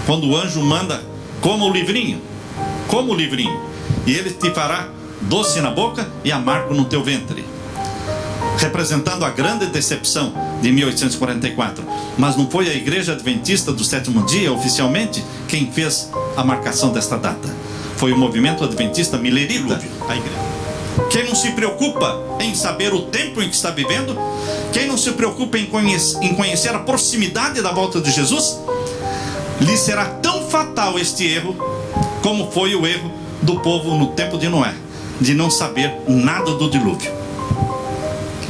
quando o anjo manda, coma o livrinho, e ele te fará doce na boca e amargo no teu ventre, representando a grande decepção de 1844. Mas não foi a Igreja Adventista do Sétimo Dia, oficialmente, quem fez a marcação desta data. Foi o movimento adventista milerita, a igreja. Quem não se preocupa em saber o tempo em que está vivendo, quem não se preocupa em conhecer a proximidade da volta de Jesus, lhe será tão fatal este erro como foi o erro do povo no tempo de Noé, de não saber nada do dilúvio.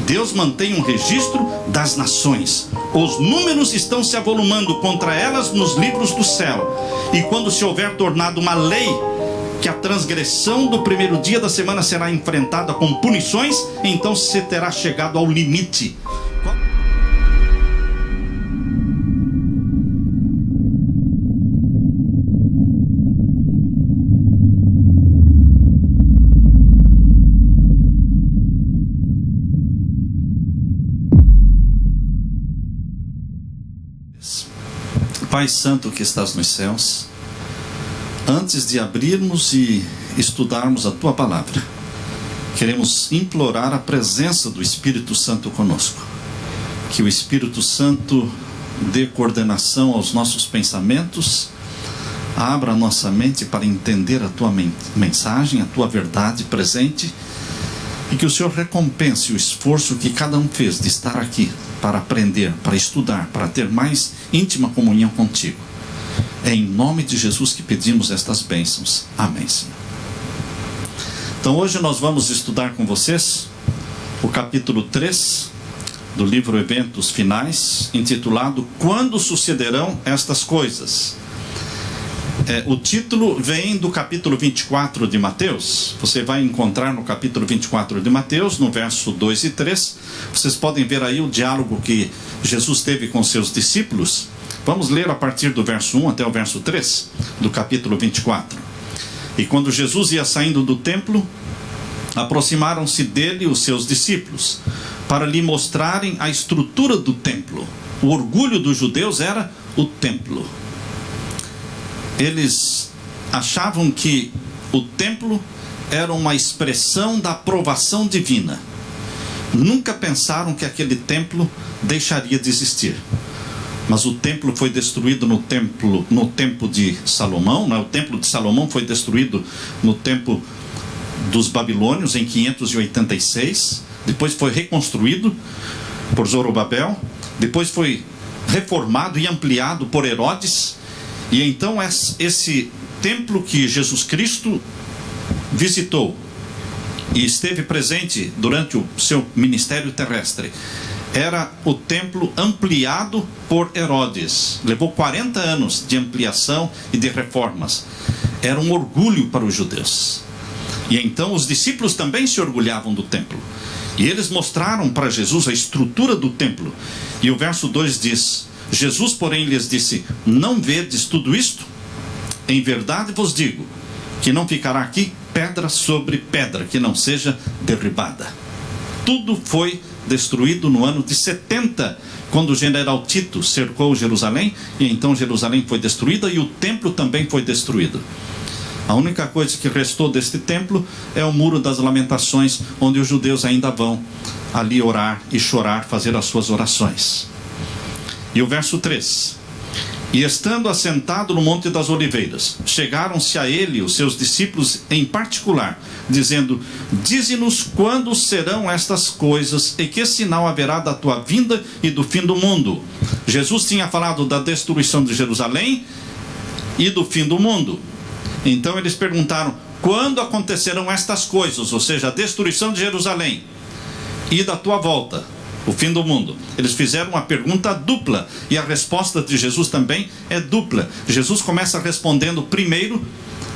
Deus mantém um registro das nações. Os números estão se avolumando contra elas nos livros do céu. E quando se houver tornado uma lei que a transgressão do primeiro dia da semana será enfrentada com punições, então se terá chegado ao limite. Pai Santo que estás nos céus, antes de abrirmos e estudarmos a Tua Palavra, queremos implorar a presença do Espírito Santo conosco. Que o Espírito Santo dê coordenação aos nossos pensamentos, abra a nossa mente para entender a Tua mensagem, a Tua verdade presente, e que o Senhor recompense o esforço que cada um fez de estar aqui para aprender, para estudar, para ter mais íntima comunhão contigo. É em nome de Jesus que pedimos estas bênçãos. Amém, Senhor. Então hoje nós vamos estudar com vocês o capítulo 3 do livro Eventos Finais, intitulado Quando Sucederão Estas Coisas. O título vem do capítulo 24 de Mateus. Você vai encontrar no capítulo 24 de Mateus, no verso 2 e 3. Vocês podem ver aí o diálogo que Jesus teve com seus discípulos. Vamos ler a partir do verso 1 até o verso 3 do capítulo 24. E quando Jesus ia saindo do templo, aproximaram-se dele os seus discípulos, para lhe mostrarem a estrutura do templo. O orgulho dos judeus era o templo. Eles achavam que o templo era uma expressão da aprovação divina. Nunca pensaram que aquele templo deixaria de existir. Mas o templo foi destruído no tempo de Salomão, né? O templo de Salomão foi destruído no tempo dos babilônios em 586. Depois foi reconstruído por Zorobabel. Depois foi reformado e ampliado por Herodes. E então esse templo que Jesus Cristo visitou e esteve presente durante o seu ministério terrestre, era o templo ampliado por Herodes. Levou 40 anos de ampliação e de reformas. Era um orgulho para os judeus. E então os discípulos também se orgulhavam do templo. E eles mostraram para Jesus a estrutura do templo. E o verso 2 diz: Jesus, porém, lhes disse: não vedes tudo isto? Em verdade vos digo, que não ficará aqui pedra sobre pedra, que não seja derribada. Tudo foi destruído no ano de 70, quando o general Tito cercou Jerusalém, e então Jerusalém foi destruída e o templo também foi destruído. A única coisa que restou deste templo é o Muro das Lamentações, onde os judeus ainda vão ali orar e chorar, fazer as suas orações. E o verso 3: e estando assentado no Monte das Oliveiras, chegaram-se a ele os seus discípulos em particular, dizendo: dize-nos quando serão estas coisas e que sinal haverá da tua vinda e do fim do mundo. Jesus tinha falado da destruição de Jerusalém e do fim do mundo. Então eles perguntaram: quando acontecerão estas coisas, ou seja, a destruição de Jerusalém e da tua volta, o fim do mundo? Eles fizeram uma pergunta dupla, e a resposta de Jesus também é dupla. Jesus começa respondendo primeiro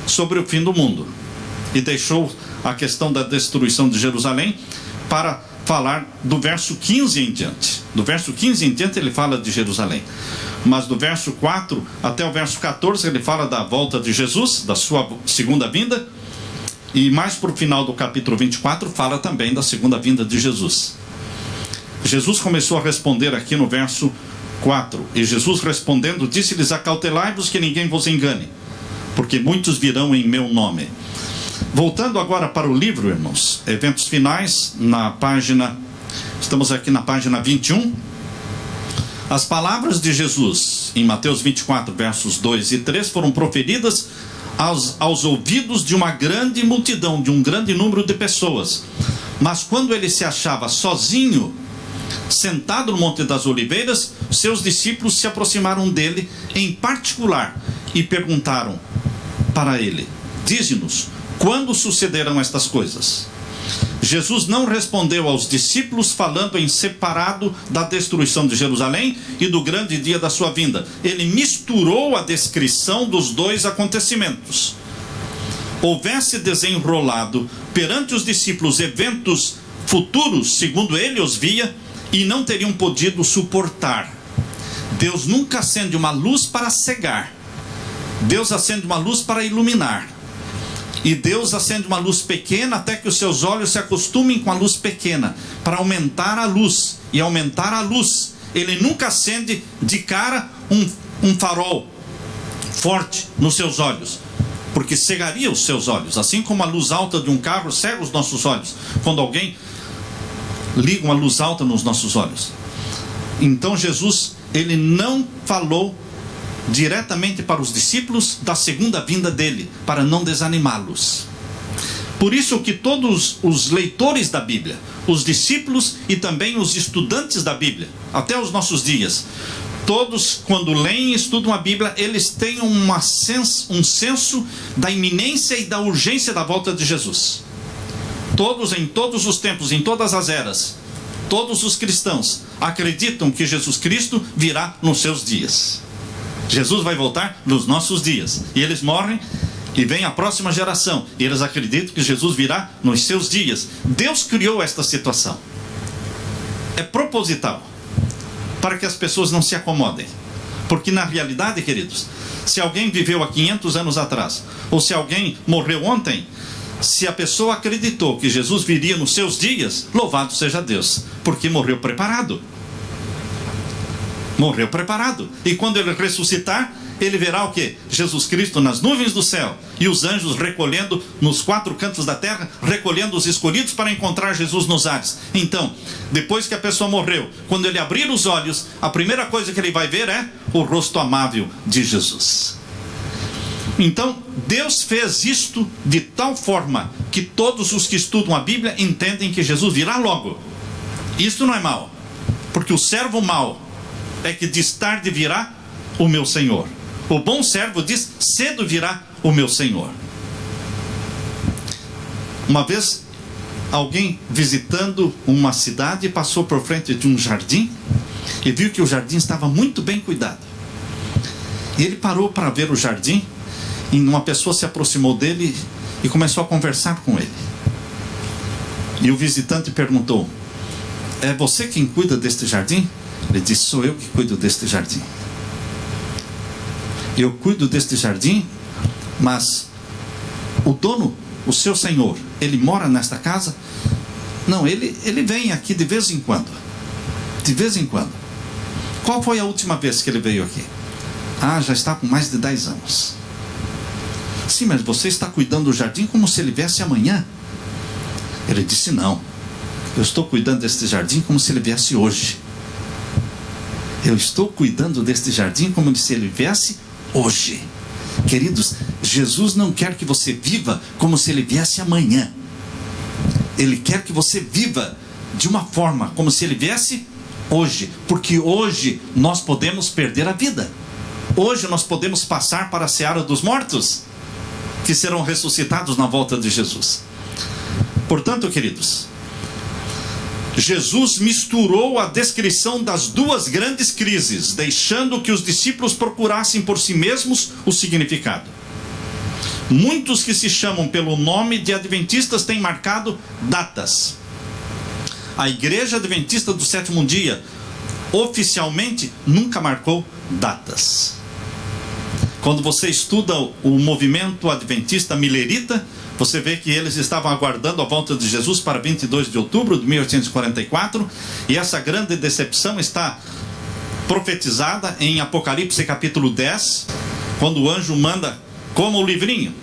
sobre o fim do mundo, e deixou a questão da destruição de Jerusalém para falar do verso 15 em diante. Do verso 15 em diante ele fala de Jerusalém, mas do verso 4 até o verso 14 ele fala da volta de Jesus, da sua segunda vinda, e mais para o final do capítulo 24 fala também da segunda vinda de Jesus. Jesus começou a responder aqui no verso 4. E Jesus respondendo, disse-lhes: acautelai-vos que ninguém vos engane, porque muitos virão em meu nome. Voltando agora para o livro, irmãos, eventos finais, estamos aqui na página 21. As palavras de Jesus, em Mateus 24, versos 2 e 3, foram proferidas aos ouvidos de uma grande multidão, de um grande número de pessoas. Mas quando ele se achava sozinho, sentado no Monte das Oliveiras, seus discípulos se aproximaram dele em particular e perguntaram para ele: dize-nos, quando sucederão estas coisas? Jesus não respondeu aos discípulos falando em separado da destruição de Jerusalém e do grande dia da sua vinda. Ele misturou a descrição dos dois acontecimentos. Houvesse desenrolado perante os discípulos eventos futuros, segundo ele os via, e não teriam podido suportar. Deus nunca acende uma luz para cegar. Deus acende uma luz para iluminar. E Deus acende uma luz pequena até que os seus olhos se acostumem com a luz pequena, para aumentar a luz e aumentar a luz. Ele nunca acende de cara um farol forte nos seus olhos, porque cegaria os seus olhos, assim como a luz alta de um carro cega os nossos olhos, quando alguém liga uma luz alta nos nossos olhos. Então Jesus, ele não falou diretamente para os discípulos da segunda vinda dele, para não desanimá-los. Por isso que todos os leitores da Bíblia, os discípulos e também os estudantes da Bíblia, até os nossos dias, todos quando leem e estudam a Bíblia, eles têm um senso da iminência e da urgência da volta de Jesus. Todos, em todos os tempos, em todas as eras, todos os cristãos acreditam que Jesus Cristo virá nos seus dias. Jesus vai voltar nos nossos dias. E eles morrem e vem a próxima geração. E eles acreditam que Jesus virá nos seus dias. Deus criou esta situação. É proposital, para que as pessoas não se acomodem. Porque na realidade, queridos, se alguém viveu há 500 anos atrás, ou se alguém morreu ontem, se a pessoa acreditou que Jesus viria nos seus dias, louvado seja Deus, porque morreu preparado. Morreu preparado. E quando ele ressuscitar, ele verá o quê? Jesus Cristo nas nuvens do céu, e os anjos recolhendo nos 4 cantos da terra, recolhendo os escolhidos para encontrar Jesus nos ares. Então, depois que a pessoa morreu, quando ele abrir os olhos, a primeira coisa que ele vai ver é o rosto amável de Jesus. Então, Deus fez isto de tal forma que todos os que estudam a Bíblia entendem que Jesus virá logo. Isto não é mal, porque o servo mau é que diz: tarde virá o meu Senhor. O bom servo diz: cedo virá o meu Senhor. Uma vez, alguém visitando uma cidade passou por frente de um jardim e viu que o jardim estava muito bem cuidado. E ele parou para ver o jardim, e uma pessoa se aproximou dele e começou a conversar com ele. E o visitante perguntou: é você quem cuida deste jardim? Ele disse: sou eu que cuido deste jardim. Eu cuido deste jardim, mas o dono, o seu senhor, ele mora nesta casa? Não, ele vem aqui de vez em quando. De vez em quando. Qual foi a última vez que ele veio aqui? Ah, já está com mais de 10 anos. Sim, mas você está cuidando do jardim como se ele viesse amanhã? Ele disse: não, eu estou cuidando deste jardim como se ele viesse hoje. Eu estou cuidando deste jardim como se ele viesse hoje. Queridos, Jesus não quer que você viva como se ele viesse amanhã. Ele quer que você viva de uma forma como se ele viesse hoje, porque hoje nós podemos perder a vida. Hoje nós podemos passar para a seara dos mortos, que serão ressuscitados na volta de Jesus. Portanto, queridos, Jesus misturou a descrição das duas grandes crises, deixando que os discípulos procurassem por si mesmos o significado. Muitos que se chamam pelo nome de adventistas têm marcado datas. A Igreja Adventista do Sétimo Dia, oficialmente, nunca marcou datas. Quando você estuda o movimento adventista milerita, você vê que eles estavam aguardando a volta de Jesus para 22 de outubro de 1844, e essa grande decepção está profetizada em Apocalipse capítulo 10, quando o anjo manda, coma o livrinho,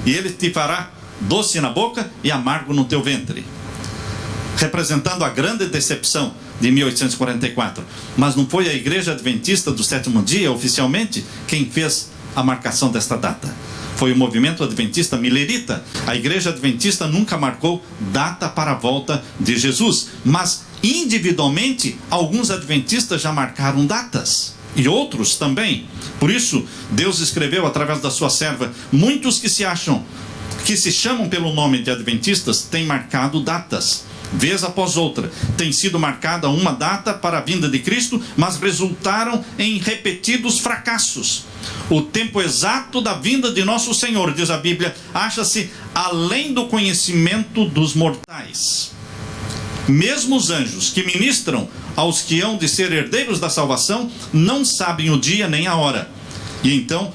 e ele te fará doce na boca e amargo no teu ventre, representando a grande decepção de 1844. Mas não foi a Igreja Adventista do Sétimo Dia, oficialmente, quem fez a marcação desta data. Foi o movimento adventista milerita. A Igreja Adventista nunca marcou data para a volta de Jesus, mas individualmente alguns adventistas já marcaram datas, e outros também. Por isso Deus escreveu através da sua serva: muitos que se chamam pelo nome de adventistas têm marcado datas. Vez após outra tem sido marcada uma data para a vinda de Cristo, mas resultaram em repetidos fracassos. O tempo exato da vinda de nosso Senhor, diz a Bíblia, acha-se além do conhecimento dos mortais. Mesmo os anjos que ministram aos que hão de ser herdeiros da salvação não sabem o dia nem a hora. E então,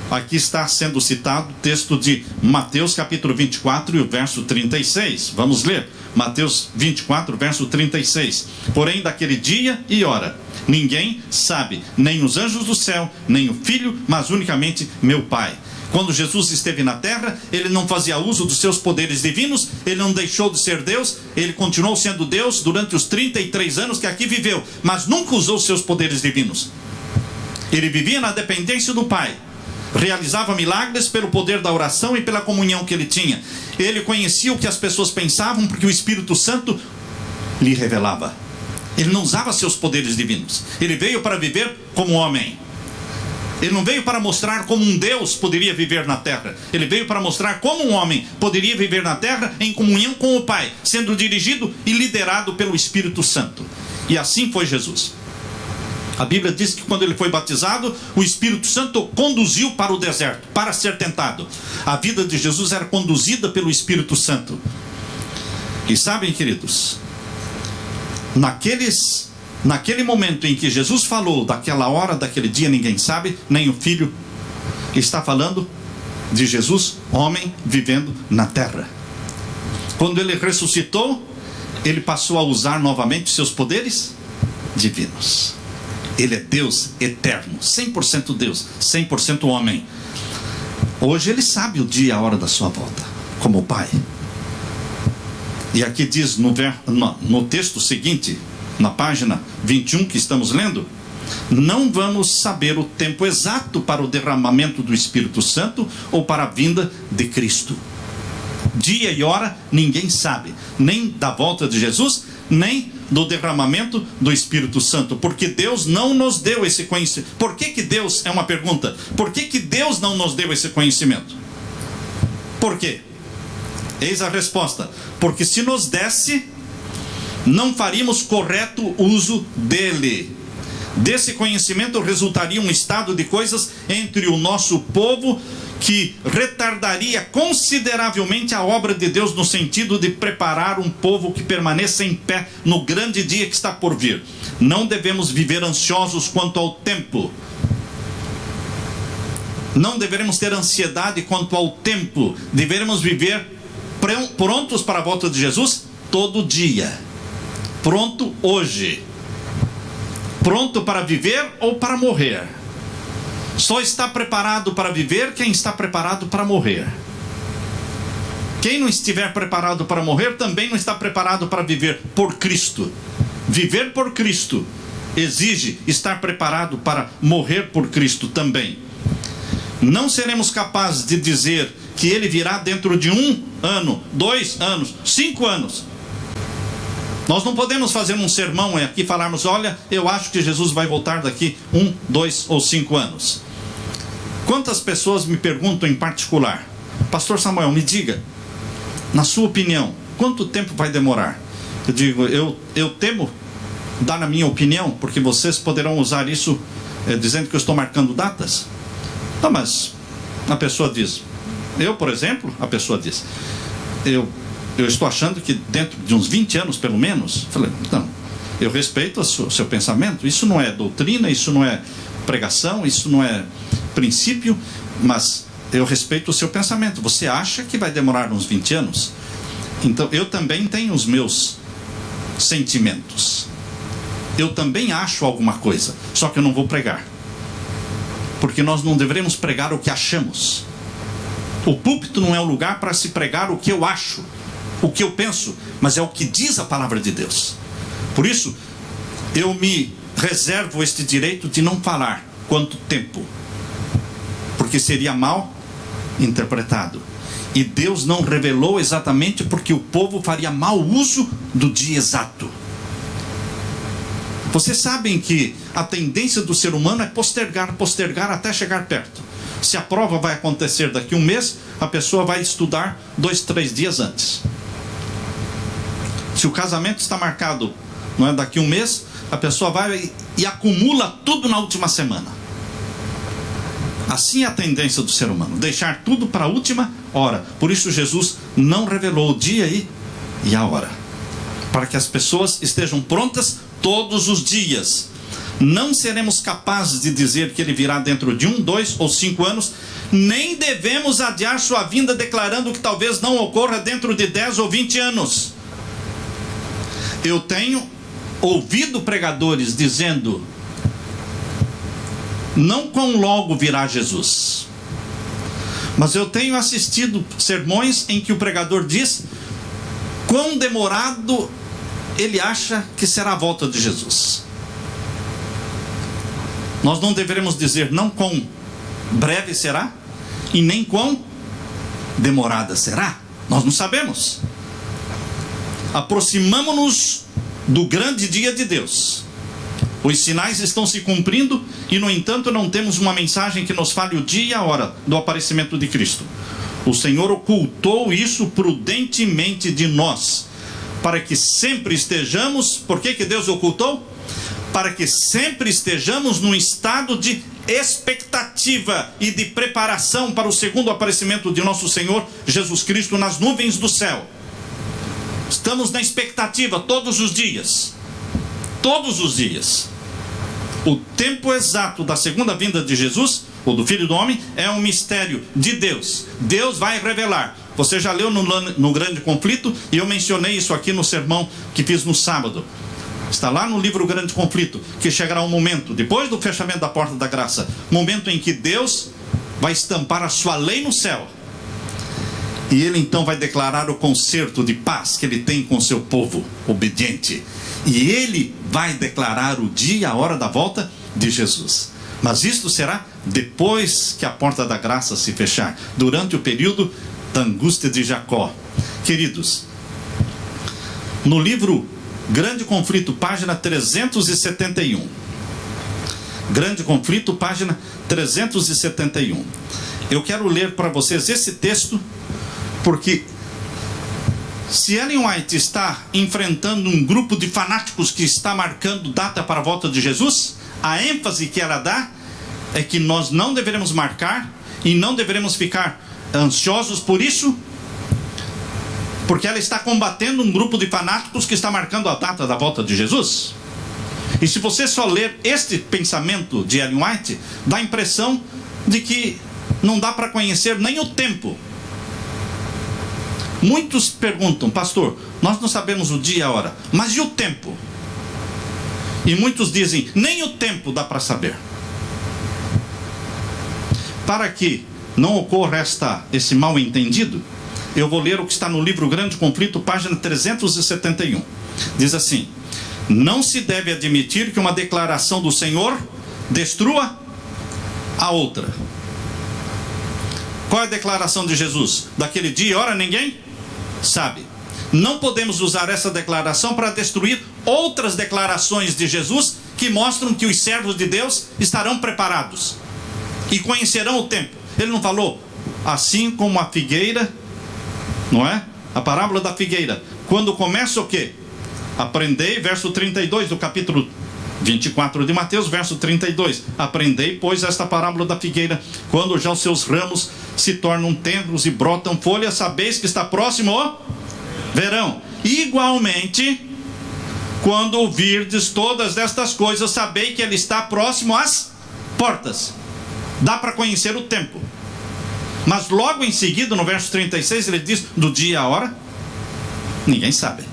aqui está sendo citado o texto de Mateus capítulo 24 e o verso 36. Vamos ler. Mateus 24, verso 36. Porém, daquele dia e hora ninguém sabe, nem os anjos do céu, nem o Filho, mas unicamente meu Pai. Quando Jesus esteve na terra, ele não fazia uso dos seus poderes divinos, ele não deixou de ser Deus, ele continuou sendo Deus durante os 33 anos que aqui viveu, mas nunca usou os seus poderes divinos. Ele vivia na dependência do Pai, realizava milagres pelo poder da oração e pela comunhão que ele tinha. Ele conhecia o que as pessoas pensavam, porque o Espírito Santo lhe revelava. Ele não usava seus poderes divinos. Ele veio para viver como homem. Ele não veio para mostrar como um Deus poderia viver na terra. Ele veio para mostrar como um homem poderia viver na terra em comunhão com o Pai, sendo dirigido e liderado pelo Espírito Santo. E assim foi Jesus. A Bíblia diz que quando ele foi batizado, o Espírito Santo o conduziu para o deserto, para ser tentado. A vida de Jesus era conduzida pelo Espírito Santo. E sabem, queridos, naquele momento em que Jesus falou, daquela hora, daquele dia, ninguém sabe, nem o Filho, está falando de Jesus, homem, vivendo na terra. Quando ele ressuscitou, ele passou a usar novamente seus poderes divinos. Ele é Deus eterno, 100% Deus, 100% homem. Hoje ele sabe o dia e a hora da sua volta, como o Pai. E aqui diz no texto seguinte, na página 21 que estamos lendo: não vamos saber o tempo exato para o derramamento do Espírito Santo ou para a vinda de Cristo. Dia e hora ninguém sabe, nem da volta de Jesus, nem do derramamento do Espírito Santo, porque Deus não nos deu esse conhecimento. Por que Deus, é uma pergunta, por que Deus não nos deu esse conhecimento? Por quê? Eis a resposta: porque se nos desse, não faríamos correto uso dele. Desse conhecimento resultaria um estado de coisas entre o nosso povo que retardaria consideravelmente a obra de Deus, no sentido de preparar um povo que permaneça em pé no grande dia que está por vir. Não devemos viver ansiosos quanto ao tempo. Não deveremos ter ansiedade quanto ao tempo. Deveremos viver prontos para a volta de Jesus todo dia. Pronto hoje. Pronto para viver ou para morrer. Só está preparado para viver quem está preparado para morrer. Quem não estiver preparado para morrer também não está preparado para viver por Cristo. Viver por Cristo exige estar preparado para morrer por Cristo também. Não seremos capazes de dizer que Ele virá dentro de 1 ano, 2 anos, 5 anos. Nós não podemos fazer um sermão aqui e falarmos: olha, eu acho que Jesus vai voltar daqui 1, 2 ou 5 anos. Quantas pessoas me perguntam em particular: Pastor Samuel, me diga, na sua opinião, quanto tempo vai demorar? Eu digo, eu temo dar a minha opinião, porque vocês poderão usar isso dizendo que eu estou marcando datas. Não, mas a pessoa diz, por exemplo, a pessoa diz, eu estou achando que dentro de uns 20 anos pelo menos. Falei, não, eu respeito o seu pensamento, isso não é doutrina, isso não é pregação, isso não é princípio, mas eu respeito o seu pensamento. Você acha que vai demorar uns 20 anos? Então eu também tenho os meus sentimentos. eu também acho alguma coisa, só que eu não vou pregar. Porque nós não devemos pregar o que achamos. O púlpito não é o lugar para se pregar o que eu acho, o que eu penso, mas é o que diz a palavra de Deus. Por isso, eu me reservo este direito de não falar quanto tempo, porque seria mal interpretado. E Deus não revelou exatamente porque o povo faria mau uso do dia exato. Vocês sabem que a tendência do ser humano é postergar até chegar perto. Se a prova vai acontecer daqui a um mês, a pessoa vai estudar 2, 3 dias antes. Se o casamento está marcado, não é, daqui a um mês, a pessoa vai e acumula tudo na última semana. Assim é a tendência do ser humano, deixar tudo para a última hora. Por isso Jesus não revelou o dia e a hora, para que as pessoas estejam prontas todos os dias. Não seremos capazes de dizer que ele virá dentro de 1, 2 ou 5 anos, nem devemos adiar sua vinda declarando que talvez não ocorra dentro de 10 ou 20 anos. Eu tenho ouvido pregadores dizendo: não quão logo virá Jesus. Mas eu tenho assistido sermões em que o pregador diz quão demorado ele acha que será a volta de Jesus. Nós não deveremos dizer não quão breve será e nem quão demorada será. Nós não sabemos. Aproximamo-nos do grande dia de Deus. Os sinais estão se cumprindo e, no entanto, não temos uma mensagem que nos fale o dia e a hora do aparecimento de Cristo. O Senhor ocultou isso prudentemente de nós, para que sempre estejamos... Por que Deus ocultou? Para que sempre estejamos num estado de expectativa e de preparação para o segundo aparecimento de nosso Senhor Jesus Cristo nas nuvens do céu. Estamos na expectativa todos os dias. Todos os dias. O tempo exato da segunda vinda de Jesus, ou do Filho do Homem, é um mistério de Deus. Deus vai revelar. Você já leu no Grande Conflito, e eu mencionei isso aqui no sermão que fiz no sábado. Está lá no livro Grande Conflito, que chegará um momento, depois do fechamento da porta da graça, momento em que Deus vai estampar a sua lei no céu. E ele então vai declarar o concerto de paz que ele tem com o seu povo obediente. E ele vai declarar o dia e a hora da volta de Jesus. Mas isto será depois que a porta da graça se fechar, durante o período da angústia de Jacó. Queridos, no livro Grande Conflito, página 371. Grande Conflito, página 371. Eu quero ler para vocês esse texto, porque se Ellen White está enfrentando um grupo de fanáticos que está marcando data para a volta de Jesus, a ênfase que ela dá é que nós não deveremos marcar e não deveremos ficar ansiosos por isso, porque ela está combatendo um grupo de fanáticos que está marcando a data da volta de Jesus. E se você só ler este pensamento de Ellen White, dá a impressão de que não dá para conhecer nem o tempo. Muitos perguntam: pastor, nós não sabemos o dia e a hora, mas e o tempo? E muitos dizem: nem o tempo dá para saber. Para que não ocorra esse mal entendido, eu vou ler o que está no livro Grande Conflito, página 371. Diz assim: não se deve admitir que uma declaração do Senhor destrua a outra. Qual é a declaração de Jesus? Daquele dia e hora ninguém sabe. Não podemos usar essa declaração para destruir outras declarações de Jesus que mostram que os servos de Deus estarão preparados e conhecerão o tempo. Ele não falou assim como a figueira, não é? A parábola da figueira. Quando começa o quê? Aprendei, verso 32 do capítulo 24 de Mateus, verso 32. Aprendei, pois, esta parábola da figueira. Quando já os seus ramos se tornam tenros e brotam folhas, sabeis que está próximo o verão. Igualmente, quando ouvirdes todas estas coisas, sabei que ele está próximo às portas. Dá para conhecer o tempo. Mas logo em seguida, no verso 36, ele diz: do dia e a hora, ninguém sabe.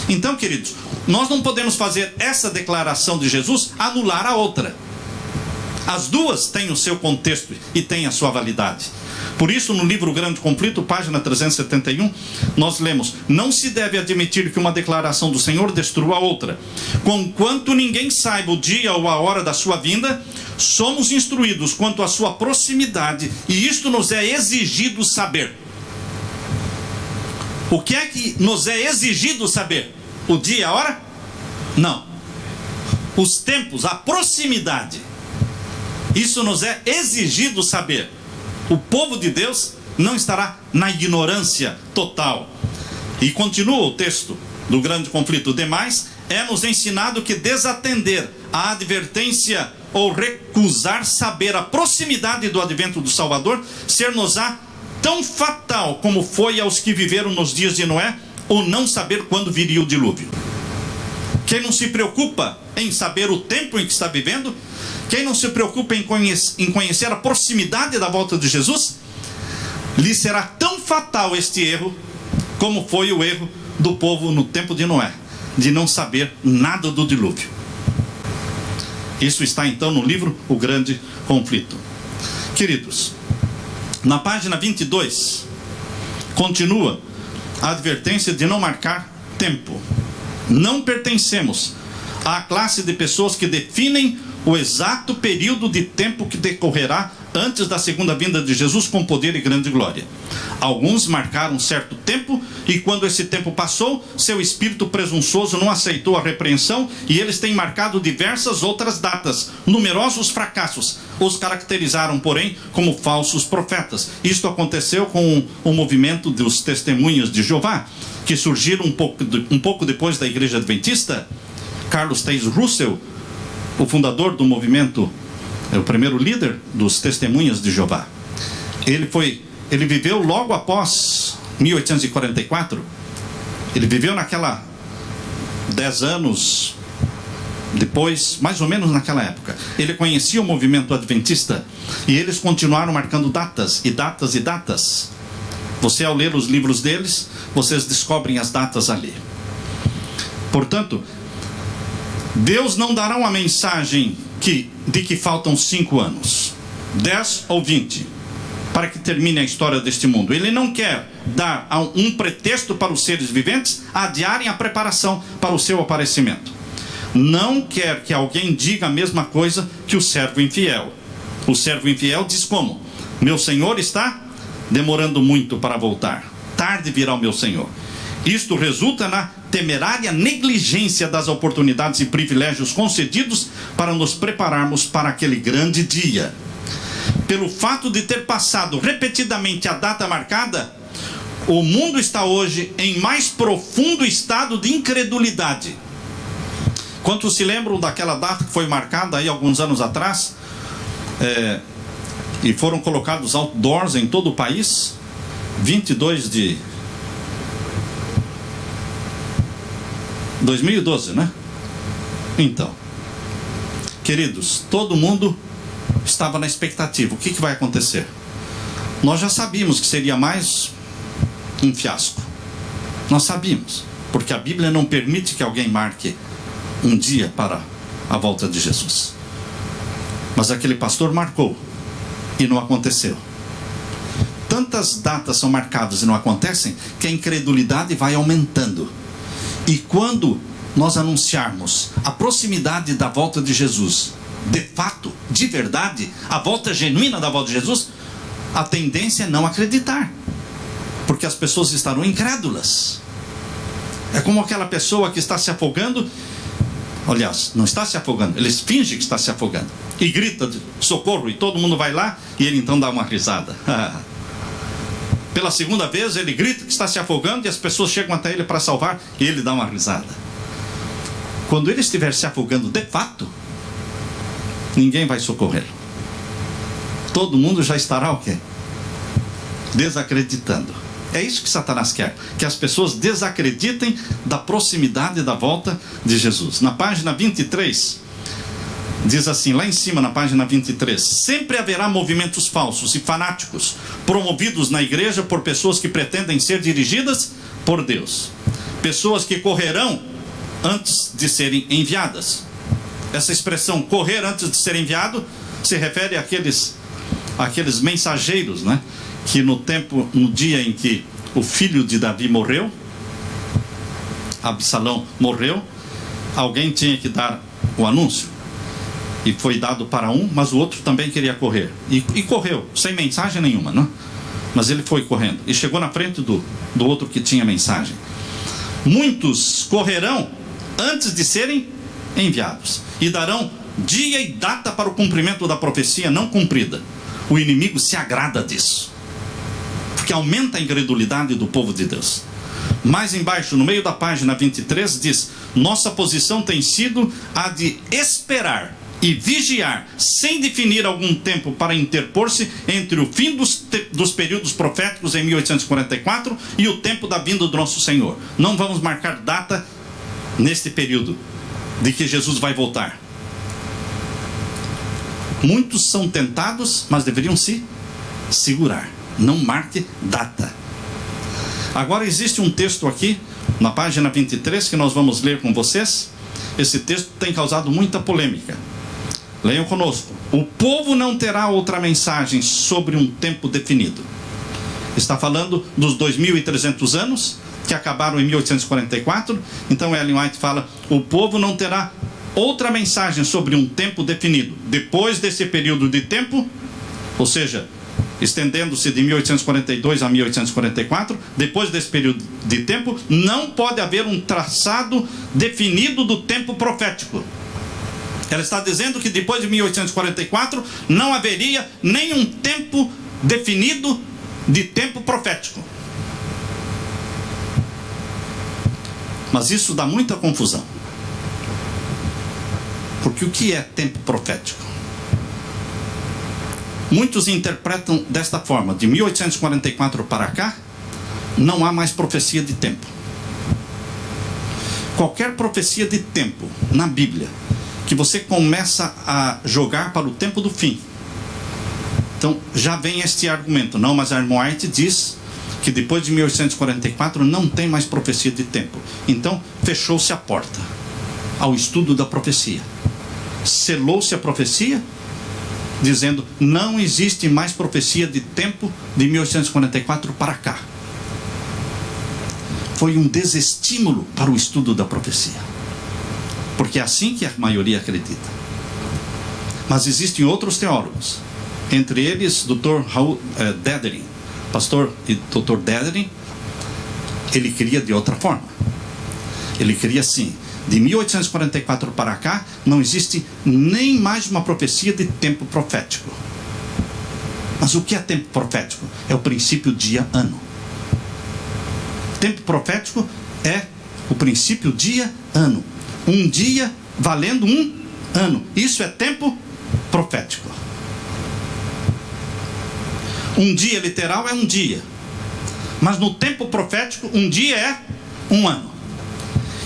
Então, queridos, nós não podemos fazer essa declaração de Jesus anular a outra. As duas têm o seu contexto e têm a sua validade. Por isso, no livro Grande Conflito, página 371, nós lemos: não se deve admitir que uma declaração do Senhor destrua a outra. Conquanto ninguém saiba o dia ou a hora da sua vinda, somos instruídos quanto à sua proximidade, e isto nos é exigido saber. O que é que nos é exigido saber? O dia e a hora? Não. Os tempos, a proximidade. Isso nos é exigido saber. O povo de Deus não estará na ignorância total. E continua o texto do Grande Conflito. Demais, é-nos ensinado que desatender a advertência ou recusar saber a proximidade do advento do Salvador ser-nos-á tão fatal como foi aos que viveram nos dias de Noé, ou não saber quando viria o dilúvio. Quem não se preocupa em saber o tempo em que está vivendo, quem não se preocupa em conhecer a proximidade da volta de Jesus, lhe será tão fatal este erro como foi o erro do povo no tempo de Noé, de não saber nada do dilúvio. Isso está então no livro O Grande Conflito. Queridos, na página 22 continua a advertência de não marcar tempo. Não pertencemos à classe de pessoas que definem o exato período de tempo que decorrerá antes da segunda vinda de Jesus com poder e grande glória. Alguns marcaram um certo tempo, e quando esse tempo passou, seu espírito presunçoso não aceitou a repreensão, e eles têm marcado diversas outras datas. Numerosos fracassos os caracterizaram, porém, como falsos profetas. Isto aconteceu com o movimento dos Testemunhas de Jeová, que surgiram um pouco depois da Igreja Adventista. Carlos Taze Russell, o fundador do movimento, o primeiro líder dos Testemunhas de Jeová. Ele viveu logo após 1844. Ele viveu naquela 10 anos depois, mais ou menos naquela época. Ele conhecia o movimento adventista, e eles continuaram marcando datas e datas e datas. Você, ao ler os livros deles, vocês descobrem as datas ali. Portanto, Deus não dará uma mensagem de que faltam 5 anos, 10 ou 20, para que termine a história deste mundo. Ele não quer dar um pretexto para os seres viventes adiarem a preparação para o seu aparecimento. Não quer que alguém diga a mesma coisa que o servo infiel. O servo infiel diz como? Meu Senhor está demorando muito para voltar. Tarde virá o meu Senhor. Isto resulta na temerária negligência das oportunidades e privilégios concedidos para nos prepararmos para aquele grande dia. Pelo fato de ter passado repetidamente a data marcada, o mundo está hoje em mais profundo estado de incredulidade. Quantos se lembram daquela data que foi marcada aí alguns anos atrás? E foram colocados outdoors em todo o país, 22 de 2012, né? Então, queridos, todo mundo estava na expectativa. O que vai acontecer? Nós já sabíamos que seria mais um fiasco. Nós sabíamos, porque a Bíblia não permite que alguém marque um dia para a volta de Jesus. Mas aquele pastor marcou e não aconteceu. Tantas datas são marcadas e não acontecem, que a incredulidade vai aumentando. E quando nós anunciarmos a proximidade da volta de Jesus, de fato, de verdade, a volta genuína da volta de Jesus, a tendência é não acreditar, porque as pessoas estarão incrédulas. É como aquela pessoa que está se afogando. Aliás, não está se afogando, ele finge que está se afogando e grita de socorro, e todo mundo vai lá, e ele então dá uma risada. Pela segunda vez ele grita que está se afogando, e as pessoas chegam até ele para salvar, e ele dá uma risada. Quando ele estiver se afogando de fato, ninguém vai socorrê-lo. Todo mundo já estará o quê? Desacreditando. É isso que Satanás quer, que as pessoas desacreditem da proximidade da volta de Jesus. Na página 23, diz assim, lá em cima na página 23: sempre haverá movimentos falsos e fanáticos promovidos na igreja por pessoas que pretendem ser dirigidas por Deus. Pessoas que correrão antes de serem enviadas. Essa expressão correr antes de ser enviado se refere àqueles mensageiros, né? Que no dia em que o filho de Davi morreu, Absalão morreu, alguém tinha que dar o anúncio. E foi dado para um, mas o outro também queria correr. E correu, sem mensagem nenhuma, né? Mas ele foi correndo e chegou na frente do outro que tinha mensagem. Muitos correrão antes de serem enviados e darão dia e data para o cumprimento da profecia não cumprida. O inimigo se agrada disso, porque aumenta a incredulidade do povo de Deus. Mais embaixo, no meio da página 23, diz: nossa posição tem sido a de esperar e vigiar, sem definir algum tempo para interpor-se entre o fim dos períodos proféticos em 1844 e o tempo da vinda do nosso Senhor. Não vamos marcar data neste período de que Jesus vai voltar. Muitos são tentados, mas deveriam se segurar. Não marque data. Agora existe um texto aqui, na página 23, que nós vamos ler com vocês. Esse texto tem causado muita polêmica. Leiam conosco. O povo não terá outra mensagem sobre um tempo definido. Está falando dos 2.300 anos que acabaram em 1844. Então Ellen White fala: o povo não terá outra mensagem sobre um tempo definido. Depois desse período de tempo, ou seja, estendendo-se de 1842 a 1844, depois desse período de tempo, não pode haver um traçado definido do tempo profético. Ela está dizendo que depois de 1844 não haveria nenhum tempo definido de tempo profético. Mas isso dá muita confusão. Porque o que é tempo profético? Muitos interpretam desta forma: de 1844 para cá, não há mais profecia de tempo. Qualquer profecia de tempo na Bíblia que você começa a jogar para o tempo do fim, então já vem este argumento: não, mas Ellen White diz que depois de 1844 não tem mais profecia de tempo. Então fechou-se a porta ao estudo da profecia, selou-se a profecia, dizendo: não existe mais profecia de tempo de 1844 para cá. Foi um desestímulo para o estudo da profecia, porque é assim que a maioria acredita. Mas existem outros teólogos, entre eles Dr. Dedering, pastor e Dr. Dedering. Ele queria de outra forma. Ele queria assim: de 1844 para cá não existe nem mais uma profecia de tempo profético. Mas o que é tempo profético? É o princípio dia-ano. Tempo profético é o princípio dia-ano. Um dia valendo um ano. Isso é tempo profético. Um dia literal é um dia, mas no tempo profético um dia é um ano.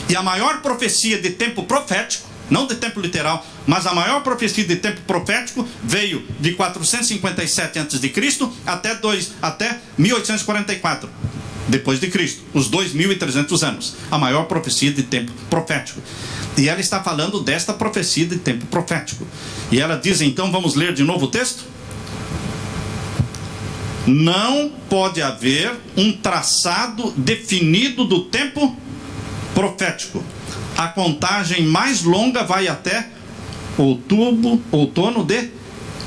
E a maior profecia de tempo profético, não de tempo literal, mas a maior profecia de tempo profético veio de 457 a.C. até 1844 depois de Cristo, os 2.300 anos, a maior profecia de tempo profético. E ela está falando desta profecia de tempo profético. E ela diz, então, vamos ler de novo o texto? Não pode haver um traçado definido do tempo profético. A contagem mais longa vai até outono de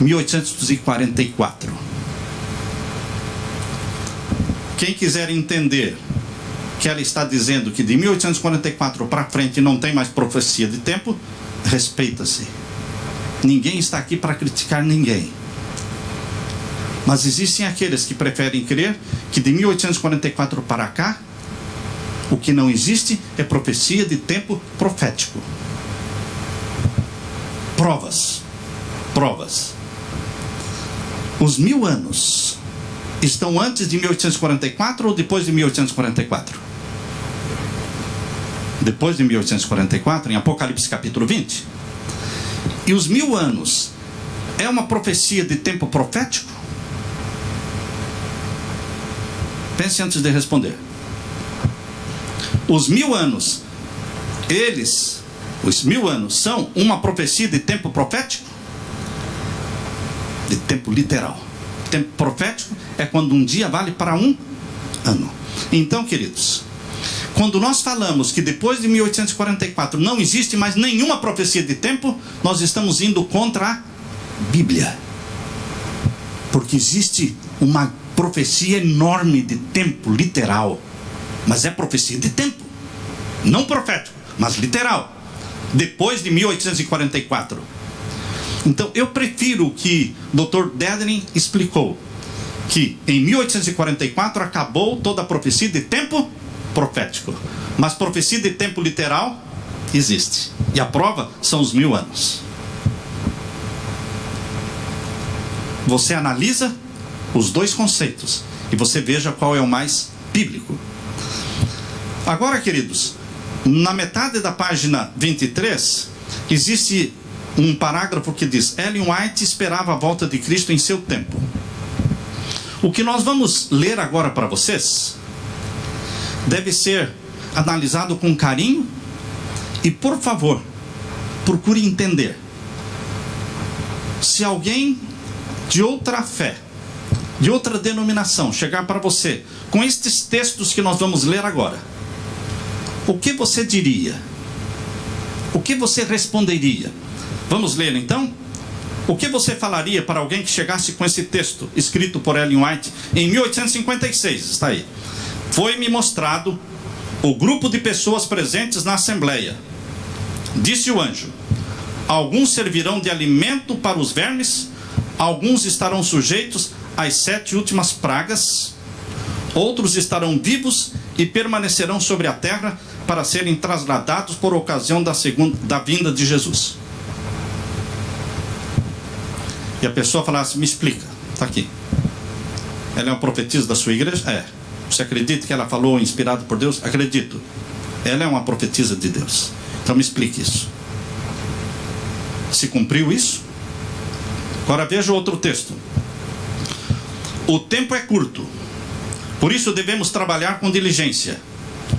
1844. Quem quiser entender que ela está dizendo que de 1844 para frente não tem mais profecia de tempo, respeita-se. Ninguém está aqui para criticar ninguém. Mas existem aqueles que preferem crer que de 1844 para cá, o que não existe é profecia de tempo profético. Provas. Os 1000 anos estão antes de 1844 ou depois de 1844? Depois de 1844, em Apocalipse capítulo 20. E os 1000 anos é uma profecia de tempo profético? Pense antes de responder. Os 1000 anos Eles, os 1000 anos, são uma profecia de tempo profético? De tempo literal. Tempo profético é quando um dia vale para um ano. Então, queridos, quando nós falamos que depois de 1844 não existe mais nenhuma profecia de tempo, nós estamos indo contra a Bíblia. Porque existe uma profecia enorme de tempo literal, mas é profecia de tempo, não profético, mas literal, depois de 1844. Então eu prefiro que Dr. Dedering explicou que em 1844 acabou toda a profecia de tempo profético, mas profecia de tempo literal existe, e a prova são os 1000 anos. Você analisa os dois conceitos e você veja qual é o mais bíblico. Agora, queridos, na metade da página 23 existe um parágrafo que diz: Ellen White esperava a volta de Cristo em seu tempo. O que nós vamos ler agora para vocês deve ser analisado com carinho e, por favor, procure entender. Se alguém de outra fé, de outra denominação, chegar para você com estes textos que nós vamos ler agora, o que você diria? O que você responderia? Vamos ler então? O que você falaria para alguém que chegasse com esse texto, escrito por Ellen White em 1856, está aí. Foi-me mostrado o grupo de pessoas presentes na assembleia. Disse o anjo: alguns servirão de alimento para os vermes, alguns estarão sujeitos às 7 últimas pragas, outros estarão vivos e permanecerão sobre a terra para serem trasladados por ocasião da vinda de Jesus. E a pessoa falasse: me explica, está aqui. Ela é uma profetisa da sua igreja? É. Você acredita que ela falou inspirado por Deus? Acredito. Ela é uma profetisa de Deus. Então me explique isso. Se cumpriu isso? Agora veja outro texto. O tempo é curto, por isso devemos trabalhar com diligência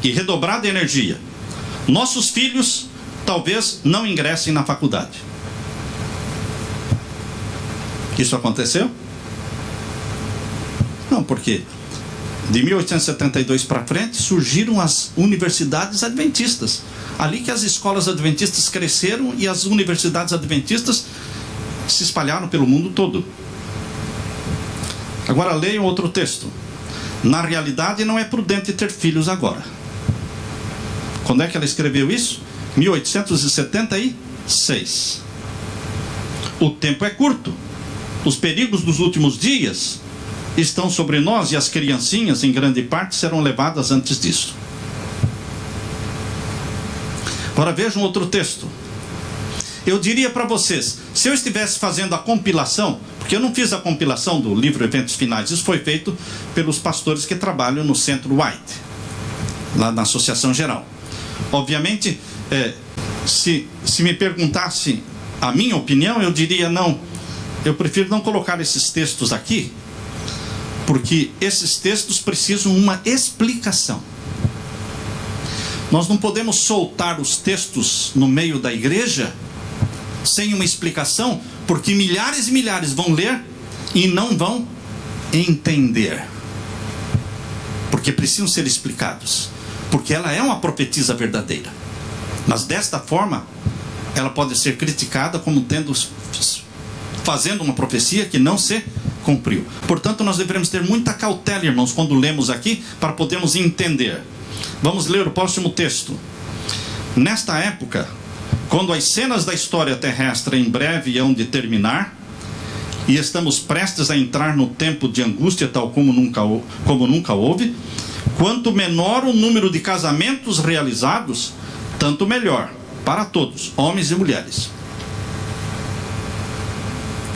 e redobrar de energia. Nossos filhos talvez não ingressem na faculdade. Isso aconteceu? Não, porque de 1872 para frente surgiram as universidades adventistas. Ali que as escolas adventistas cresceram e as universidades adventistas se espalharam pelo mundo todo. Agora leiam outro texto. Na realidade não é prudente ter filhos agora. Quando é que ela escreveu isso? 1876. O tempo é curto. Os perigos dos últimos dias estão sobre nós e as criancinhas, em grande parte, serão levadas antes disso. Agora vejam outro texto. Eu diria para vocês, se eu estivesse fazendo a compilação, porque eu não fiz a compilação do livro Eventos Finais, isso foi feito pelos pastores que trabalham no Centro White, lá na Associação Geral. Obviamente, se me perguntasse a minha opinião, eu diria não, eu prefiro não colocar esses textos aqui, porque esses textos precisam uma explicação. Nós não podemos soltar os textos no meio da igreja sem uma explicação, porque milhares e milhares vão ler e não vão entender, porque precisam ser explicados, porque ela é uma profetisa verdadeira, mas desta forma ela pode ser criticada como fazendo uma profecia que não se cumpriu. Portanto, nós devemos ter muita cautela, irmãos, quando lemos aqui, para podermos entender. Vamos ler o próximo texto. Nesta época, quando as cenas da história terrestre em breve hão de terminar, e estamos prestes a entrar no tempo de angústia tal como nunca houve, quanto menor o número de casamentos realizados, tanto melhor para todos, homens e mulheres.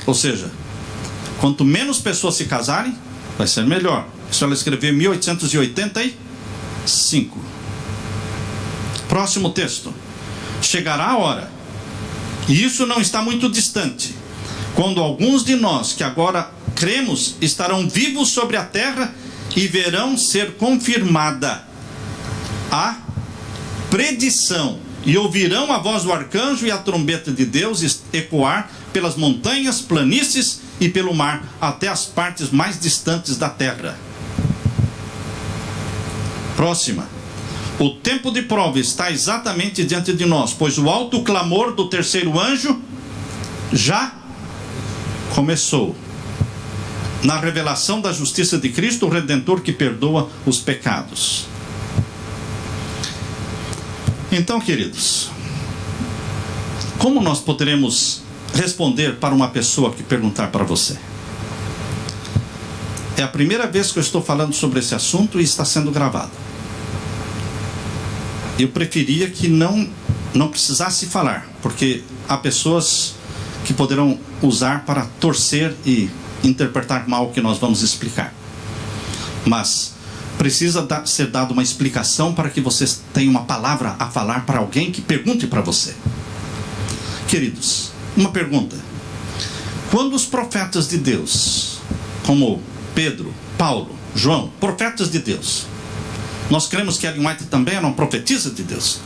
Ou seja, quanto menos pessoas se casarem, vai ser melhor. Isso ela escreveu em 1885. Próximo texto. Chegará a hora, e isso não está muito distante, quando alguns de nós que agora cremos estarão vivos sobre a terra e verão ser confirmada a predição e ouvirão a voz do arcanjo e a trombeta de Deus ecoar pelas montanhas, planícies e pelo mar, até as partes mais distantes da terra. Próxima. O tempo de prova está exatamente diante de nós, pois o alto clamor do terceiro anjo já começou. Na revelação da justiça de Cristo, o Redentor que perdoa os pecados. Então, queridos, como nós poderemos responder para uma pessoa que perguntar para você? É a primeira vez que eu estou falando sobre esse assunto e está sendo gravado. Eu preferia que não precisasse falar, porque há pessoas que poderão usar para torcer e interpretar mal o que nós vamos explicar. Mas precisa ser dada uma explicação para que vocês tenham uma palavra a falar para alguém que pergunte para você. Queridos, uma pergunta. Quando os profetas de Deus, como Pedro, Paulo, João, profetas de Deus, nós cremos que Ellen White também era uma profetisa de Deus.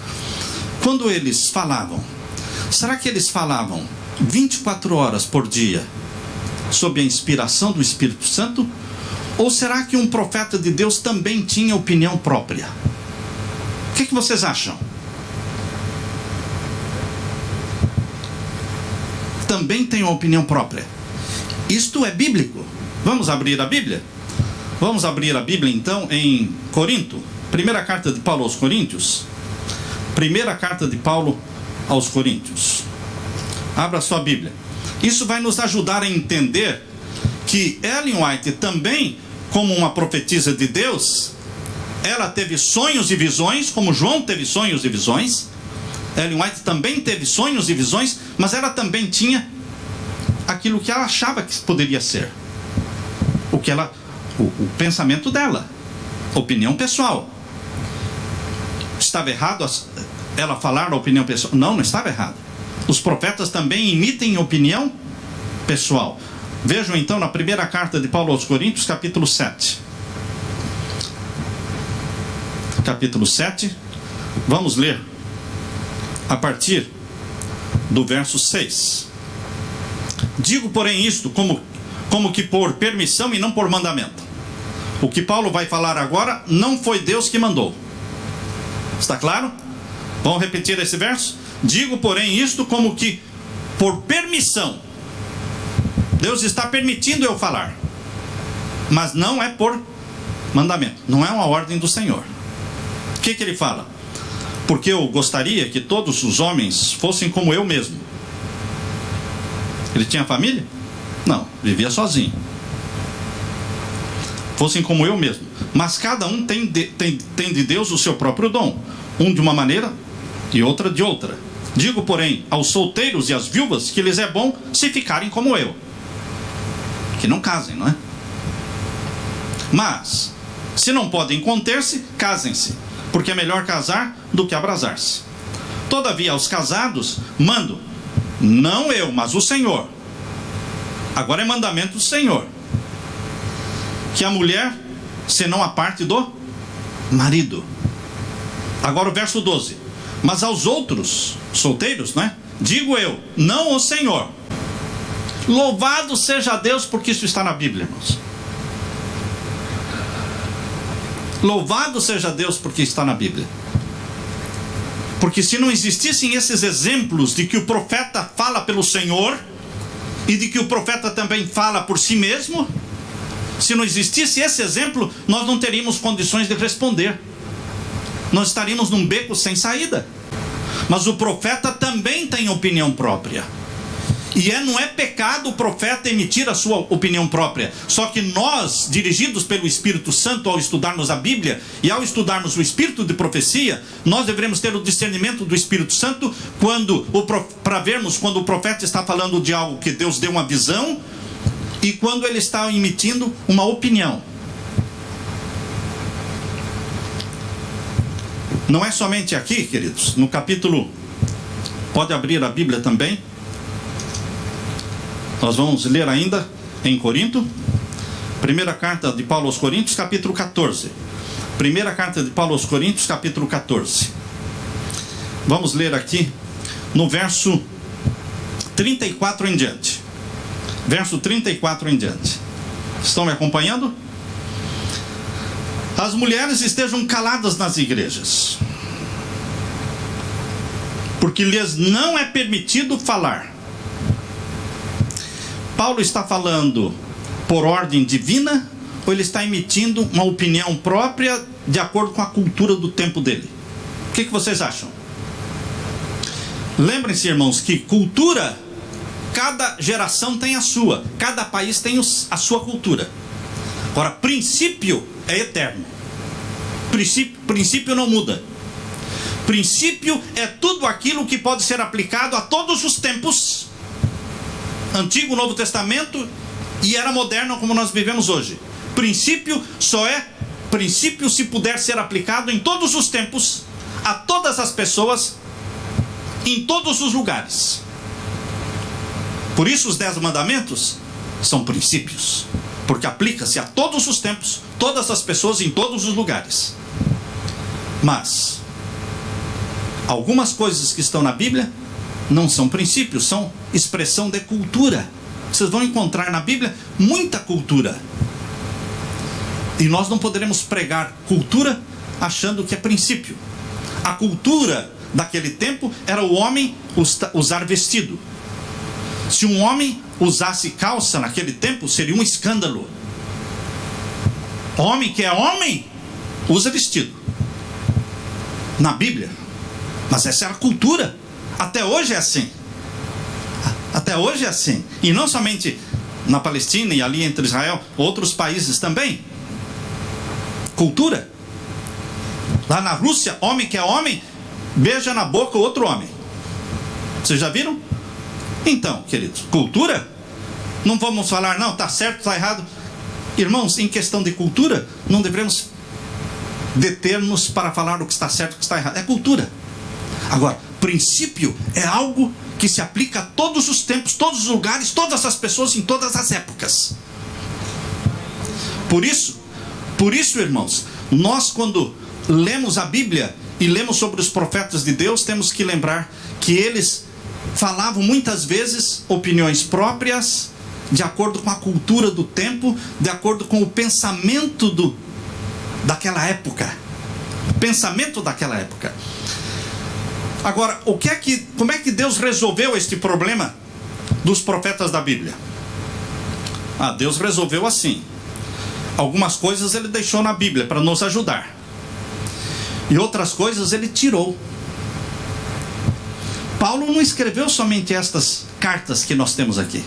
Quando eles falavam, será que eles falavam 24 horas por dia sob a inspiração do Espírito Santo? Ou será que um profeta de Deus também tinha opinião própria? O que vocês acham? Também tem uma opinião própria. Isto é bíblico. Vamos abrir a Bíblia? Vamos abrir a Bíblia então em Corinto. Primeira carta de Paulo aos Coríntios. Primeira carta de Paulo aos Coríntios. Abra sua Bíblia. Isso vai nos ajudar a entender que Ellen White também, como uma profetisa de Deus, ela teve sonhos e visões, como João teve sonhos e visões. Ellen White também teve sonhos e visões, mas ela também tinha aquilo que ela achava que poderia ser. O pensamento dela, opinião pessoal. Estava errado ela falar da opinião pessoal? Não estava errado. Os profetas também emitem opinião pessoal. Vejam então na primeira carta de Paulo aos Coríntios, capítulo 7. Capítulo 7, vamos ler a partir do verso 6. Digo, porém, isto como que por permissão e não por mandamento. O que Paulo vai falar agora não foi Deus que mandou. Está claro? Vamos repetir esse verso? Digo, porém, isto como que por permissão. Deus está permitindo eu falar, mas não é por mandamento, não é uma ordem do Senhor. O que ele fala? Porque eu gostaria que todos os homens fossem como eu mesmo. Ele tinha família? Não, vivia sozinho. Fossem como eu mesmo. Mas cada um tem de Deus o seu próprio dom, um de uma maneira e outra de outra. Digo, porém, aos solteiros e às viúvas que lhes é bom se ficarem como eu. Que não casem, não é? Mas, se não podem conter-se, casem-se, porque é melhor casar do que abrasar-se. Todavia, aos casados, mando, não eu, mas o Senhor. Agora é mandamento do Senhor, que a mulher, senão a parte do marido. Agora o verso 12. Mas aos outros, solteiros, né? Digo eu, não o Senhor. Louvado seja Deus, porque isso está na Bíblia, irmãos. Louvado seja Deus, porque está na Bíblia. Porque se não existissem esses exemplos de que o profeta fala pelo Senhor, e de que o profeta também fala por si mesmo, se não existisse esse exemplo, nós não teríamos condições de responder. Nós estaríamos num beco sem saída. Mas o profeta também tem opinião própria. E não é pecado o profeta emitir a sua opinião própria. Só que nós, dirigidos pelo Espírito Santo, ao estudarmos a Bíblia e ao estudarmos o Espírito de profecia, nós devemos ter o discernimento do Espírito Santo para vermos quando o profeta está falando de algo que Deus deu uma visão e quando ele está emitindo uma opinião. Não é somente aqui, queridos, no capítulo, pode abrir a Bíblia também. Nós vamos ler ainda em Corinto, primeira carta de Paulo aos Coríntios, capítulo 14. Primeira carta de Paulo aos Coríntios, capítulo 14. Vamos ler aqui no verso 34 em diante. Verso 34 em diante. Estão me acompanhando? As mulheres estejam caladas nas igrejas, porque lhes não é permitido falar. Paulo está falando por ordem divina, ou ele está emitindo uma opinião própria de acordo com a cultura do tempo dele? O que vocês acham? Lembrem-se, irmãos, que cultura, cada geração tem a sua, cada país tem a sua cultura. Agora, princípio é eterno. Princípio não muda. Princípio é tudo aquilo que pode ser aplicado a todos os tempos, Antigo, Novo Testamento e era moderno como nós vivemos hoje. Princípio só é princípio se puder ser aplicado em todos os tempos, a todas as pessoas, em todos os lugares. Por isso os 10 mandamentos são princípios, porque aplica-se a todos os tempos, todas as pessoas, em todos os lugares. Mas algumas coisas que estão na Bíblia não são princípios, são expressão de cultura. Vocês vão encontrar na Bíblia muita cultura, e nós não poderemos pregar cultura achando que é princípio. A cultura daquele tempo era o homem usar vestido. Se um homem usasse calça naquele tempo, seria um escândalo. Homem que é homem usa vestido na Bíblia, mas essa era a cultura. Até hoje é assim. Até hoje é assim. E não somente na Palestina e ali entre Israel, outros países também. Cultura. Lá na Rússia, homem que é homem beija na boca outro homem. Vocês já viram? Então, queridos, cultura? Não vamos falar, não, está certo, está errado. Irmãos, em questão de cultura, não devemos deter-nos para falar o que está certo e o que está errado. É cultura. Agora, princípio é algo que se aplica a todos os tempos, todos os lugares, todas as pessoas, em todas as épocas. Por isso, irmãos, nós quando lemos a Bíblia e lemos sobre os profetas de Deus, temos que lembrar que eles falavam muitas vezes opiniões próprias, de acordo com a cultura do tempo, de acordo com o pensamento daquela época. Pensamento daquela época. Agora, como é que Deus resolveu este problema dos profetas da Bíblia? Deus resolveu assim. Algumas coisas ele deixou na Bíblia para nos ajudar, e outras coisas ele tirou. Paulo não escreveu somente estas cartas que nós temos aqui.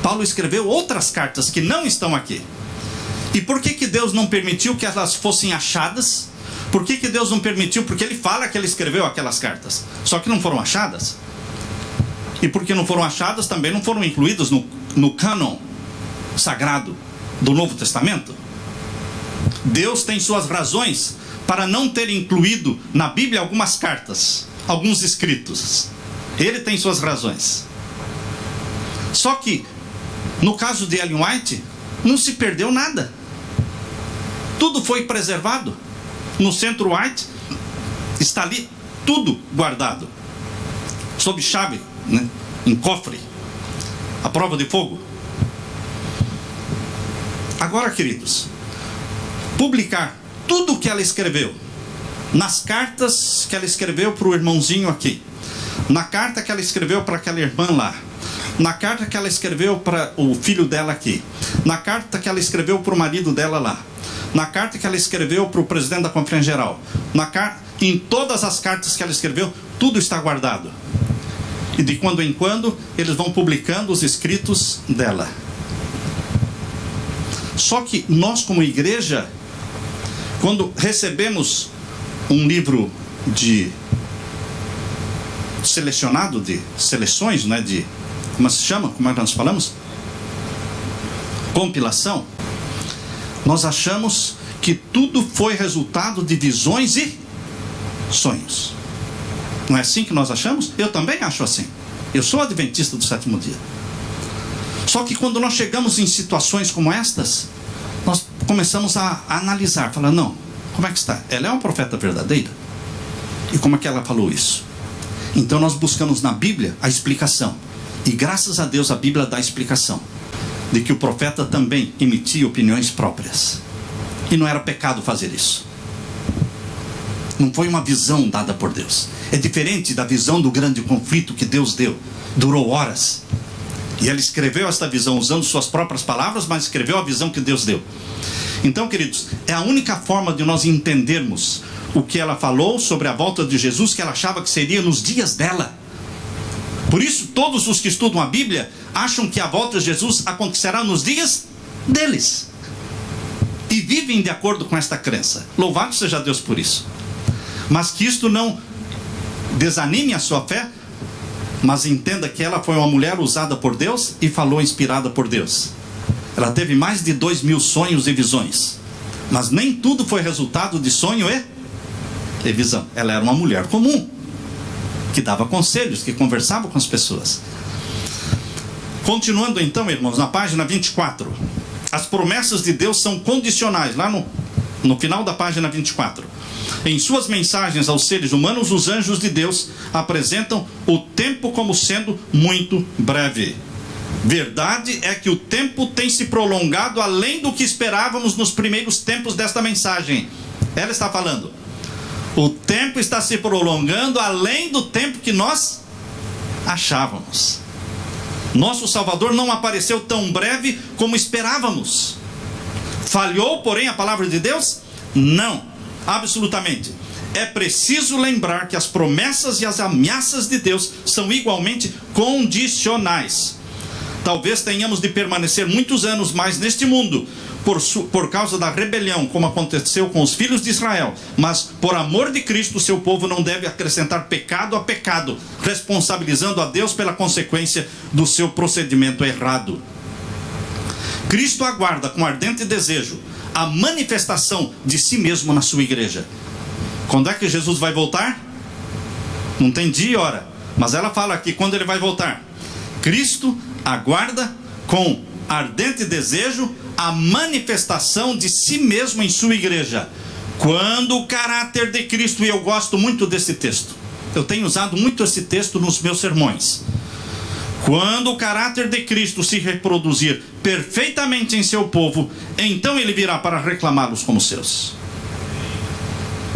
Paulo escreveu outras cartas que não estão aqui. E por que Deus não permitiu que elas fossem achadas? Por que Deus não permitiu? Porque ele fala que ele escreveu aquelas cartas, só que não foram achadas. E porque não foram achadas, também não foram incluídas no cânon sagrado do Novo Testamento. Deus tem suas razões para não ter incluído na Bíblia algumas cartas, alguns escritos. Ele tem suas razões. Só que no caso de Ellen White, não se perdeu nada. Tudo foi preservado. No Centro White está ali tudo guardado, sob chave, né? Em cofre, à prova de fogo. Agora, queridos, publicar tudo o que ela escreveu, nas cartas que ela escreveu para o irmãozinho aqui, na carta que ela escreveu para aquela irmã lá, na carta que ela escreveu para o filho dela aqui, na carta que ela escreveu para o marido dela lá, na carta que ela escreveu para o presidente da Conferência Geral, em todas as cartas que ela escreveu, tudo está guardado. E de quando em quando eles vão publicando os escritos dela. Só que nós, como igreja, quando recebemos um livro selecionado, de seleções, né, como se chama? Como é que nós falamos? Compilação. Nós achamos que tudo foi resultado de visões e sonhos. Não é assim que nós achamos? Eu também acho assim. Eu sou adventista do sétimo dia. Só que quando nós chegamos em situações como estas, nós começamos a analisar, falar, não, como é que está? Ela é uma profeta verdadeira? E como é que ela falou isso? Então nós buscamos na Bíblia a explicação. E graças a Deus a Bíblia dá a explicação de que o profeta também emitia opiniões próprias. E não era pecado fazer isso. Não foi uma visão dada por Deus. É diferente da visão do grande conflito que Deus deu. Durou horas. E ele escreveu esta visão usando suas próprias palavras, mas escreveu a visão que Deus deu. Então, queridos, é a única forma de nós entendermos o que ela falou sobre a volta de Jesus, que ela achava que seria nos dias dela. Por isso, todos os que estudam a Bíblia acham que a volta de Jesus acontecerá nos dias deles. E vivem de acordo com esta crença. Louvado seja Deus por isso. Mas que isto não desanime a sua fé, mas entenda que ela foi uma mulher usada por Deus e falou inspirada por Deus. Ela teve mais de 2.000 sonhos e visões. Mas nem tudo foi resultado de sonho e visão. Ela era uma mulher comum, que dava conselhos, que conversava com as pessoas. Continuando então, irmãos, na página 24. As promessas de Deus são condicionais. Lá no final da página 24. Em suas mensagens aos seres humanos, os anjos de Deus apresentam o tempo como sendo muito breve. Verdade é que o tempo tem se prolongado além do que esperávamos nos primeiros tempos desta mensagem. Ela está falando: o tempo está se prolongando além do tempo que nós achávamos. Nosso Salvador não apareceu tão breve como esperávamos. Falhou, porém, a palavra de Deus? Não, absolutamente. É preciso lembrar que as promessas e as ameaças de Deus são igualmente condicionais. Talvez tenhamos de permanecer muitos anos mais neste mundo por causa da rebelião, como aconteceu com os filhos de Israel. Mas, por amor de Cristo, seu povo não deve acrescentar pecado a pecado, responsabilizando a Deus pela consequência do seu procedimento errado. Cristo aguarda com ardente desejo a manifestação de si mesmo na sua igreja. Quando é que Jesus vai voltar? Não tem dia e hora, mas ela fala aqui quando ele vai voltar. Cristo aguarda com ardente desejo a manifestação de si mesmo em sua igreja. Quando o caráter de Cristo, e eu gosto muito desse texto, eu tenho usado muito esse texto nos meus sermões. Quando o caráter de Cristo se reproduzir perfeitamente em seu povo, então ele virá para reclamá-los como seus.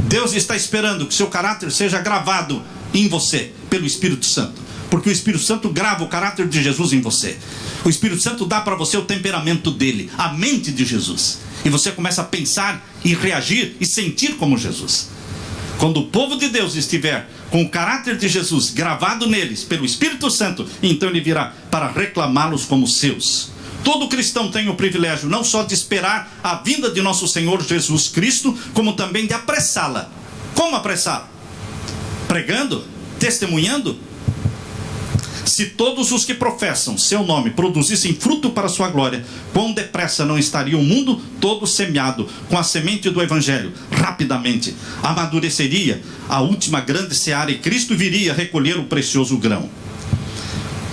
Deus está esperando que seu caráter seja gravado em você pelo Espírito Santo, porque o Espírito Santo grava o caráter de Jesus em você. O Espírito Santo dá para você o temperamento dele, a mente de Jesus, e você começa a pensar e reagir e sentir como Jesus. Quando o povo de Deus estiver com o caráter de Jesus gravado neles pelo Espírito Santo, então ele virá para reclamá-los como seus. Todo cristão tem o privilégio não só de esperar a vinda de nosso Senhor Jesus Cristo, como também de apressá-la. Como apressá-la? Pregando? Testemunhando? Se todos os que professam seu nome produzissem fruto para sua glória, quão depressa não estaria o mundo todo semeado com a semente do Evangelho? Rapidamente amadureceria a última grande seara e Cristo viria recolher o precioso grão.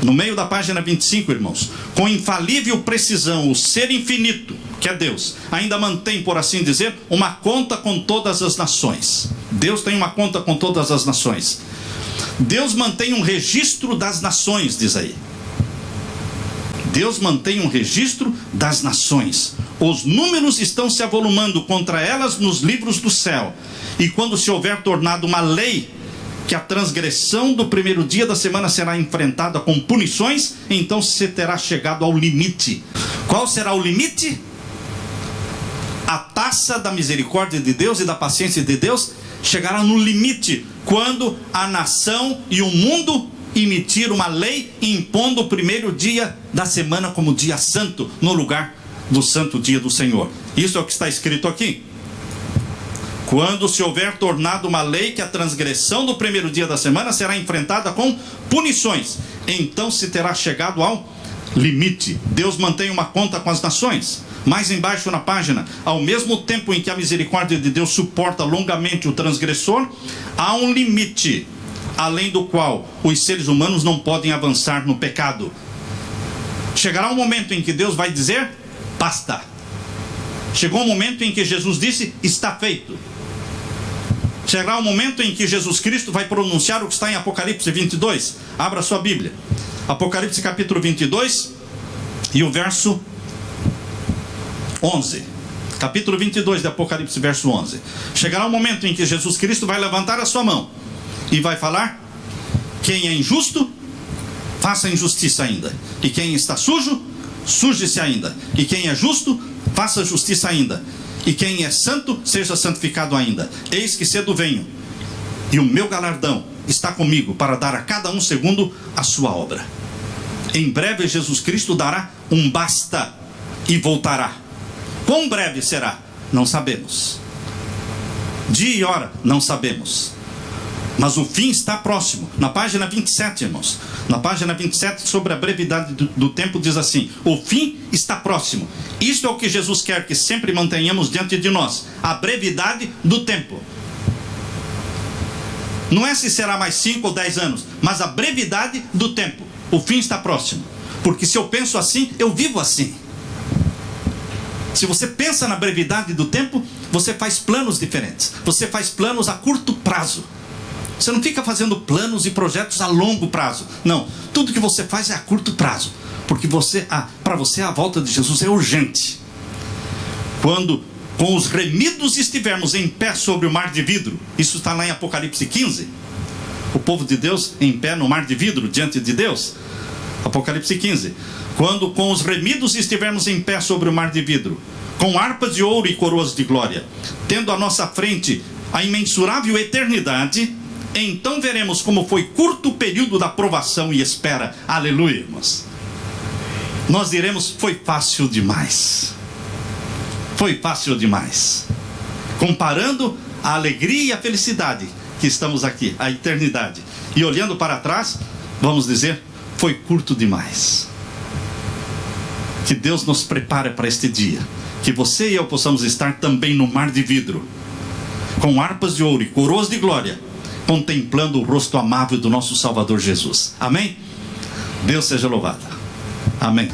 No meio da página 25, irmãos, com infalível precisão, o ser infinito, que é Deus, ainda mantém, por assim dizer, uma conta com todas as nações. Deus tem uma conta com todas as nações. Deus mantém um registro das nações, diz aí. Deus mantém um registro das nações. Os números estão se avolumando contra elas nos livros do céu. E quando se houver tornado uma lei que a transgressão do primeiro dia da semana será enfrentada com punições, então se terá chegado ao limite. Qual será o limite? A taça da misericórdia de Deus e da paciência de Deus chegará no limite quando a nação e o mundo emitir uma lei impondo o primeiro dia da semana como dia santo, no lugar do santo dia do Senhor. Isso é o que está escrito aqui. Quando se houver tornado uma lei que a transgressão do primeiro dia da semana será enfrentada com punições, então se terá chegado ao limite. Deus mantém uma conta com as nações. Mais embaixo na página, ao mesmo tempo em que a misericórdia de Deus suporta longamente o transgressor, há um limite, além do qual os seres humanos não podem avançar no pecado. Chegará um momento em que Deus vai dizer, basta. Chegou um momento em que Jesus disse, está feito. Chegará o momento em que Jesus Cristo vai pronunciar o que está em Apocalipse 22. Abra sua Bíblia. Apocalipse capítulo 22 e o verso 11. Capítulo 22 de Apocalipse, verso 11. Chegará o momento em que Jesus Cristo vai levantar a sua mão e vai falar: quem é injusto, faça injustiça ainda. E quem está sujo, suje-se ainda. E quem é justo, faça justiça ainda. E quem é santo, seja santificado ainda. Eis que cedo venho, e o meu galardão está comigo, para dar a cada um segundo a sua obra. Em breve Jesus Cristo dará um basta e voltará. Quão breve será? Não sabemos. Dia e hora? Não sabemos. Mas o fim está próximo. Na página 27, irmãos, na página 27, sobre a brevidade do tempo, diz assim: o fim está próximo. Isto é o que Jesus quer que sempre mantenhamos diante de nós: a brevidade do tempo. Não é se será mais 5 ou 10 anos, mas a brevidade do tempo. O fim está próximo. Porque se eu penso assim, eu vivo assim. Se você pensa na brevidade do tempo, você faz planos diferentes. Você faz planos a curto prazo. Você não fica fazendo planos e projetos a longo prazo. Não, tudo que você faz é a curto prazo. Porque para você a volta de Jesus é urgente. Quando com os remidos estivermos em pé sobre o mar de vidro, isso está lá em Apocalipse 15. O povo de Deus em pé no mar de vidro diante de Deus. Apocalipse 15. Quando com os remidos estivermos em pé sobre o mar de vidro, com harpas de ouro e coroas de glória, tendo à nossa frente a imensurável eternidade, então veremos como foi curto o período da provação e espera. Aleluia, irmãos. Nós diremos: foi fácil demais. Foi fácil demais. Comparando a alegria e a felicidade que estamos aqui, a eternidade, e olhando para trás, vamos dizer: foi curto demais. Que Deus nos prepare para este dia, que você e eu possamos estar também no mar de vidro, com harpas de ouro e coroas de glória, contemplando o rosto amável do nosso Salvador Jesus. Amém? Deus seja louvado. Amém.